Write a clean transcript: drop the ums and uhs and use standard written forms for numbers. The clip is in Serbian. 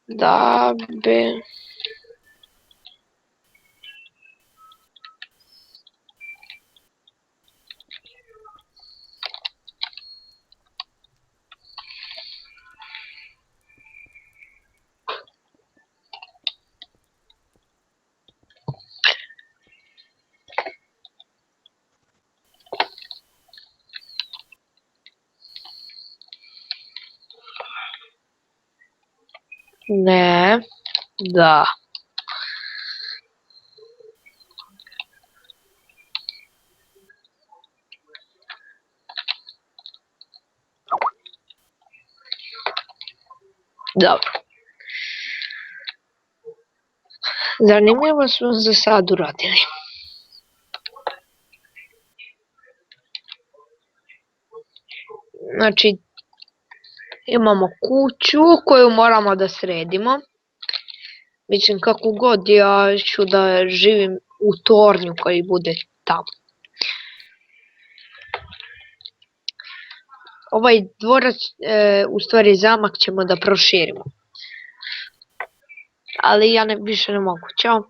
da bi... Ne, da. Dobro. Zanimljivo smo za sad uradili. Znači, imamo kuću koju moramo da sredimo. Mislim, kako god ja ću da živim u tornju koji bude tamo. Ovaj dvorac, u stvari zamak ćemo da proširimo. Ali ja više ne mogu. Ćao.